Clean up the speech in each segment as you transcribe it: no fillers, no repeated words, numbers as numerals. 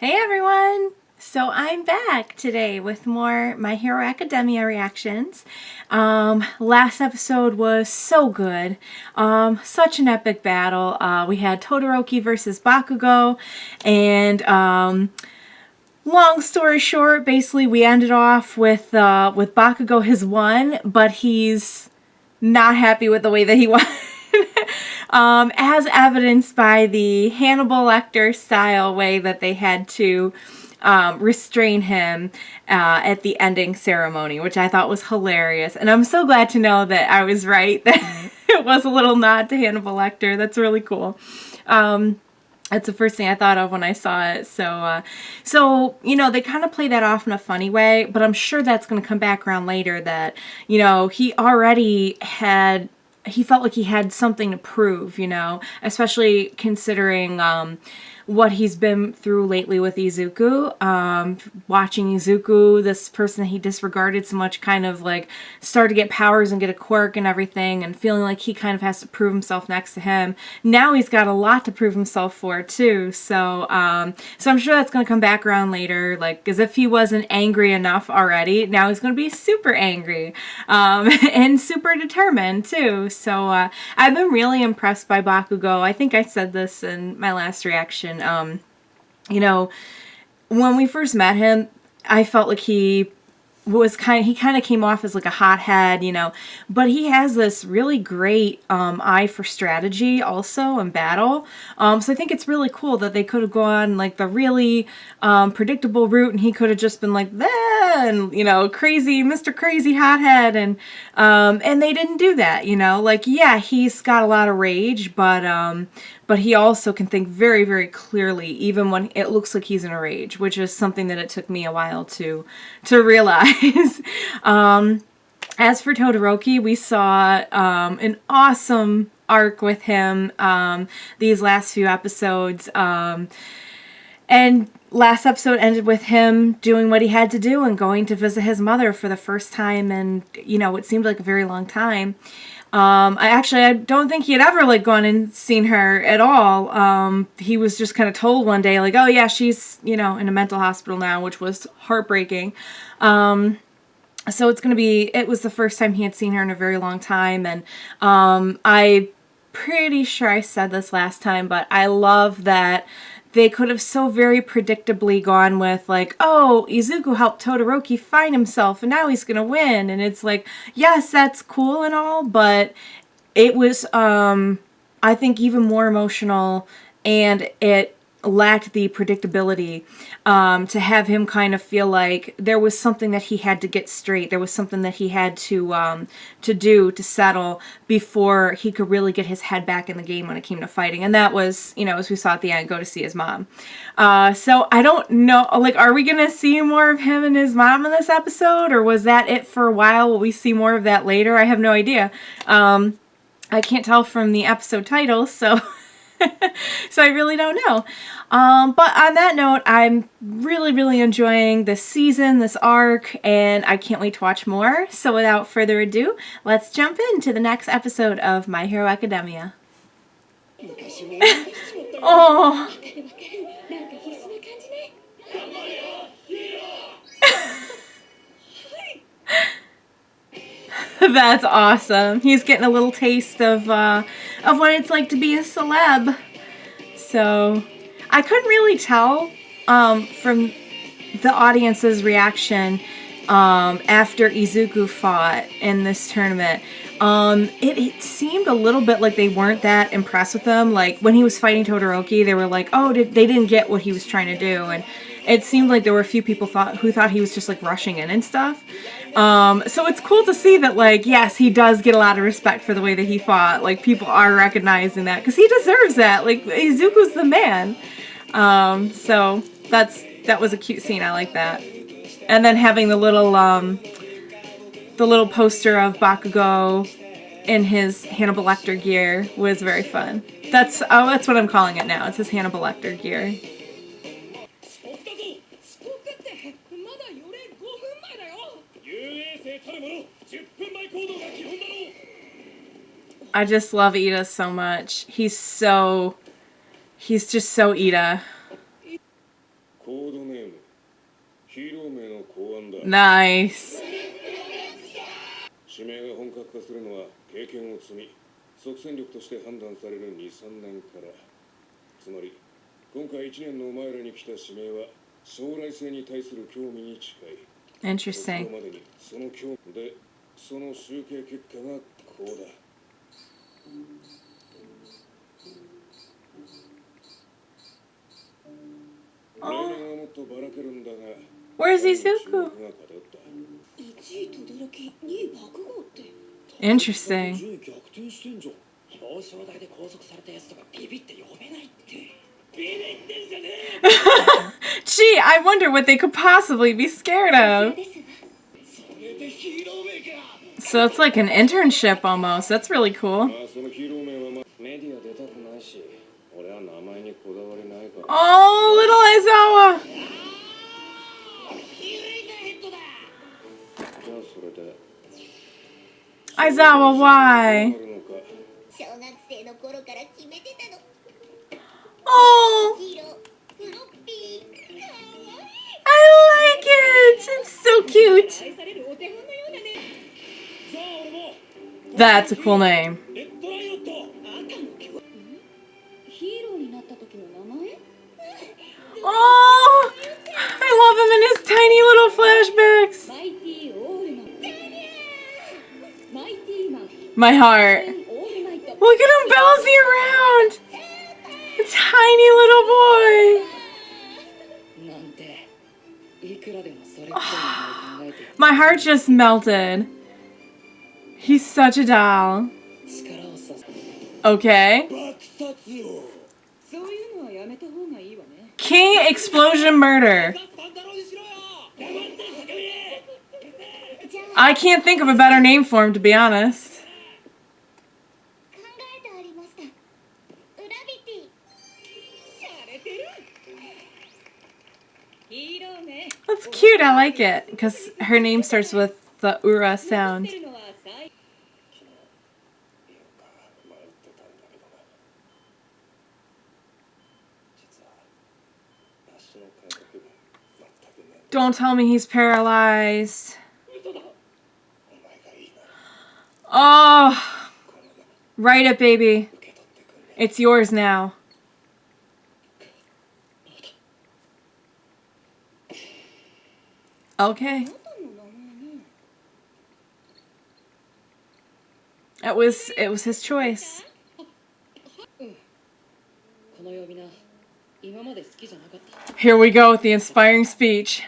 Hey everyone! So I'm back today with more My Hero Academia reactions. Last episode was so good. Such an epic battle. We had Todoroki versus Bakugo, and long story short, basically we ended off with Bakugo has won, but he's not happy with the way that he won. As evidenced by the Hannibal Lecter style way that they had to restrain him at the ending ceremony, which I thought was hilarious. And I'm so glad to know that I was right, that it was a little nod to Hannibal Lecter. That's really cool. That's the first thing I thought of when I saw it. So you know, they kind of play that off in a funny way, but I'm sure that's going to come back around later that, you know, he felt like he had something to prove, you know, especially considering what he's been through lately with Izuku. Watching Izuku, this person that he disregarded so much, kind of like start to get powers and get a quirk and everything, and feeling like he kind of has to prove himself next to him. Now he's got a lot to prove himself for too. So I'm sure that's going to come back around later, like as if he wasn't angry enough already. Now he's going to be super angry and super determined too. So I've been really impressed by Bakugo. I think I said this in my last reaction. You know, when we first met him, I felt like he kind of came off as like a hothead, you know, but he has this really great eye for strategy also in battle. So I think it's really cool that they could have gone like the really predictable route, and he could have just been like that, and you know, crazy Mr. Crazy Hothead, and they didn't do that, you know. Like, yeah, he's got a lot of rage, but he also can think very, very clearly, even when it looks like he's in a rage, which is something that it took me a while to realize. As for Todoroki, we saw an awesome arc with him these last few episodes. And last episode ended with him doing what he had to do and going to visit his mother for the first time in, you know, it seemed like a very long time. I don't think he had ever like gone and seen her at all. He was just kind of told one day like, oh yeah, she's, you know, in a mental hospital now, which was heartbreaking. So it was the first time he had seen her in a very long time. And, I'm pretty sure I said this last time, but I love that they could have so very predictably gone with like, oh, Izuku helped Todoroki find himself and now he's gonna win. And it's like, yes, that's cool and all, but it was, I think, even more emotional, and it lacked the predictability to have him kind of feel like there was something that he had to get straight. There was something that he had to do to settle before he could really get his head back in the game when it came to fighting. And that was, you know, as we saw at the end, go to see his mom. So I don't know, like, are we going to see more of him and his mom in this episode? Or was that it for a while? Will we see more of that later? I have no idea. I can't tell from the episode title, so so I really don't know. But on that note, I'm really, really enjoying this season, this arc, and I can't wait to watch more. So without further ado, let's jump into the next episode of My Hero Academia. Oh. That's awesome. He's getting a little taste of what it's like to be a celeb. So I couldn't really tell from the audience's reaction after Izuku fought in this tournament. It seemed a little bit like they weren't that impressed with him. Like when he was fighting Todoroki, they were like, oh, they didn't get what he was trying to do. And it seemed like there were a few people who thought he was just like rushing in and stuff. So it's cool to see that, like, yes, he does get a lot of respect for the way that he fought. Like, people are recognizing that because he deserves that. Like, Izuku's the man. So that was a cute scene. I like that. And then having the little poster of Bakugo in his Hannibal Lecter gear was very fun. That's what I'm calling it now. It's his Hannibal Lecter gear. I just love Ida so much. He's just so Ida. Nice. 指名が本格化するのは経験を積み、即戦力として判断される2、3年から。つまり、今回1年のお前らに来た指名は将来性に対する興味に近い。 Interesting. そこまでにその興味で、その集計結果がこうだ。例年はもっとばらけるんだが、 Where's Izuku? Interesting. Gee, I wonder what they could possibly be scared of. So it's like an internship almost. That's really cool. Oh, little Aizawa. Aizawa, why? Oh, I like it. It's so cute. That's a cool name. Oh, I love him in his tiny little flashbacks. My heart. Look at him bouncing around. A tiny little boy. Oh, my heart just melted. He's such a doll. Okay. King Explosion Murder. I can't think of a better name for him, to be honest. That's cute, I like it, because her name starts with the Ura sound. Don't tell me he's paralyzed. Oh, write it, baby. It's yours now. Okay. It was his choice. Here we go with the inspiring speech.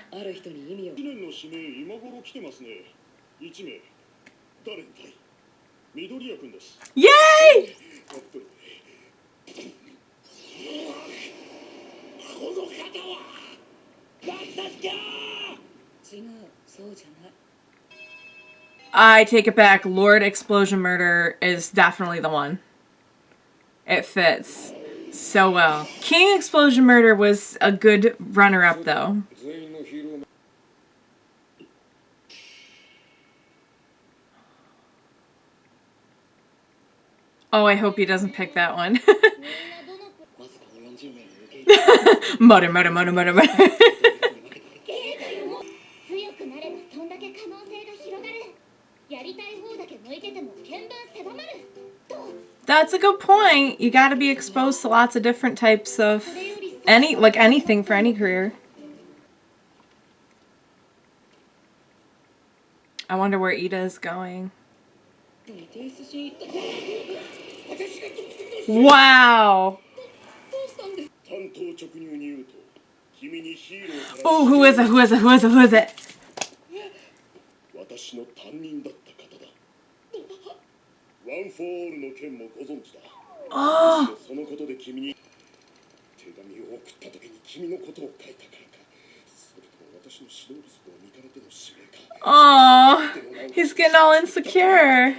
Yay! I take it back. Lord Explosion Murder is definitely the one. It fits so well. King Explosion Murder was a good runner-up, though. Oh, I hope he doesn't pick that one. Mutter, mutter, mutter, mutter, mutter. That's a good point. You gotta be exposed to lots of different types of anything for any career. I wonder where Ida is going. Wow. Oh, who is it? Who is it? Who is it? Who is it? Oh. Oh, he's getting all insecure.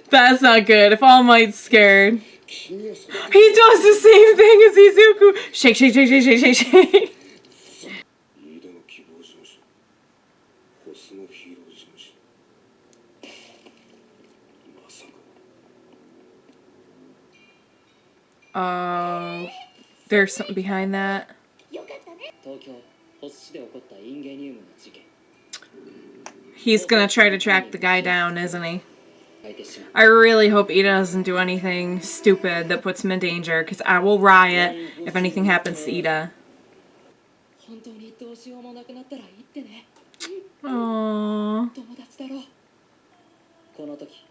That's not good. If All Might's scared. He does the same thing as Izuku. Shake, shake, shake, shake, shake, shake, shake. Oh, there's something behind that. 東京ホス市で起こったインゲニウムの事件 He's gonna try to track the guy down, isn't he? 相手しまう I really hope Ida doesn't do anything stupid that puts him in danger, because I will riot if anything happens to Ida. 本当にどうしようもなくなったら言ってね Aww. 友達だろこの時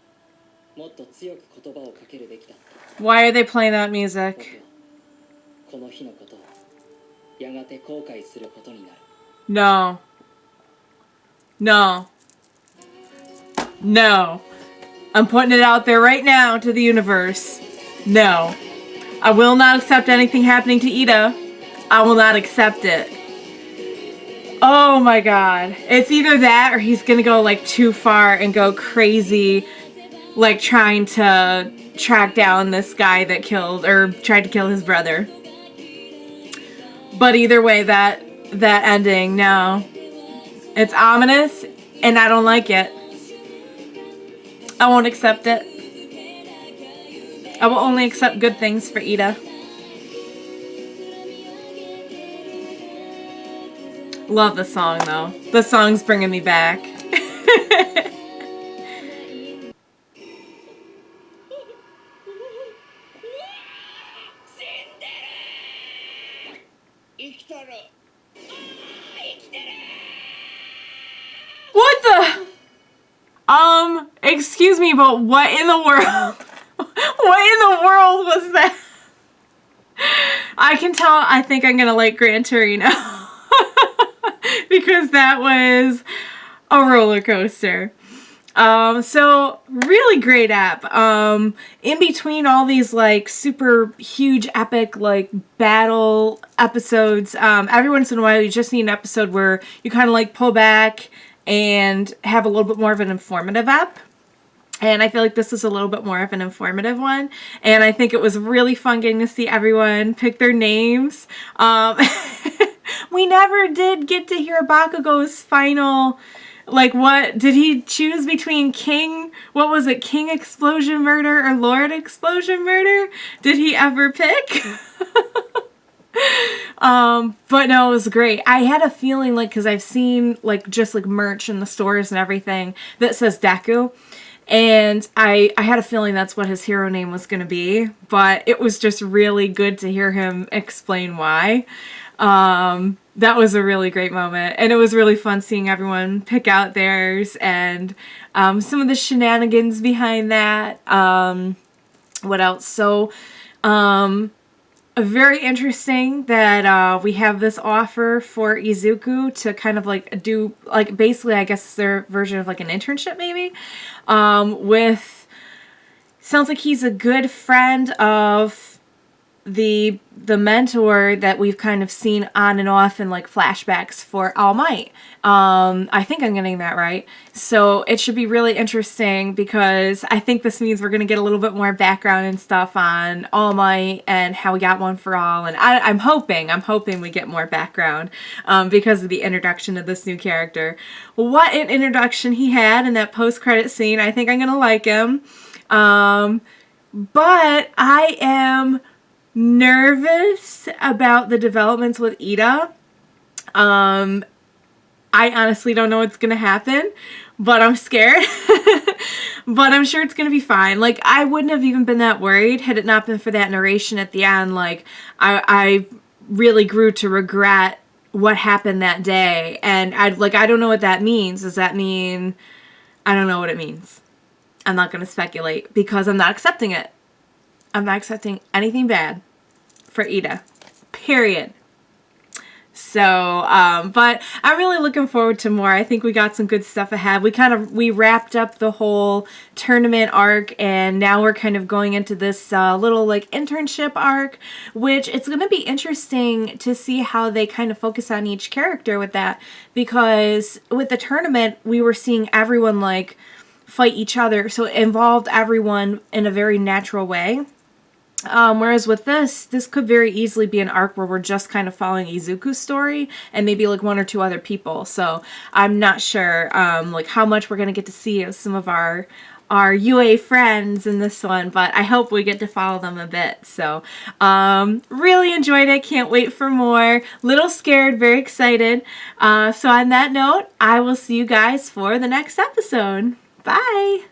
もっと強く言葉をかけるべきだった Why are they playing that 僕 music? はこの日のことをやがて後悔することになる No. No. No. I'm putting it out there right now to the universe. No. I will not accept anything happening to Ida. I will not accept it. Oh my god. It's either that or he's gonna go like too far and go crazy, like trying to track down this guy that killed or tried to kill his brother. But either way, that ending, no. It's ominous, and I don't like it. I won't accept it. I will only accept good things for Ida. Love the song, though. The song's bringing me back. 生きてる What the? Excuse me, but what in the world? What in the world was that? I can tell I think I'm gonna like Gran Torino. Because that was a roller coaster. So really great app. In between all these like super huge epic like battle episodes, every once in a while you just need an episode where you kind of like pull back and have a little bit more of an informative app. And I feel like this was a little bit more of an informative one. And I think it was really fun getting to see everyone pick their names. We never did get to hear Bakugo's final, like what, did he choose between King, what was it, King Explosion Murder or Lord Explosion Murder? Did he ever pick? But no, it was great. I had a feeling like, cause I've seen like just like merch in the stores and everything that says Deku. And I had a feeling that's what his hero name was going to be, but it was just really good to hear him explain why. That was a really great moment, and it was really fun seeing everyone pick out theirs and some of the shenanigans behind that. What else? So, very interesting that we have this offer for Izuku to kind of like do, like basically I guess it's their version of like an internship maybe, with, sounds like he's a good friend of the mentor that we've kind of seen on and off in like flashbacks for All Might. I think I'm getting that right. So it should be really interesting because I think this means we're going to get a little bit more background and stuff on All Might and how we got One for All. And I'm hoping we get more background because of the introduction of this new character. What an introduction he had in that post-credit scene. I think I'm going to like him. But I am nervous about the developments with Ida. I honestly don't know what's gonna happen, but I'm scared. But I'm sure it's gonna be fine. Like, I wouldn't have even been that worried had it not been for that narration at the end. Like, I really grew to regret what happened that day, and I don't know what that means. Does that mean, I don't know what it means. I'm not gonna speculate because I'm not accepting it. I'm not accepting anything bad for Ida. Period. So, but I'm really looking forward to more. I think we got some good stuff ahead. We wrapped up the whole tournament arc, and now we're kind of going into this little like internship arc, which it's going to be interesting to see how they kind of focus on each character with that, because with the tournament, we were seeing everyone like fight each other, so it involved everyone in a very natural way. Whereas with this could very easily be an arc where we're just kind of following Izuku's story and maybe like one or two other people. So I'm not sure like how much we're going to get to see of some of our our UA friends in this one, but I hope we get to follow them a bit. So really enjoyed it. Can't wait for more. Little scared, very excited. So on that note, I will see you guys for the next episode. Bye!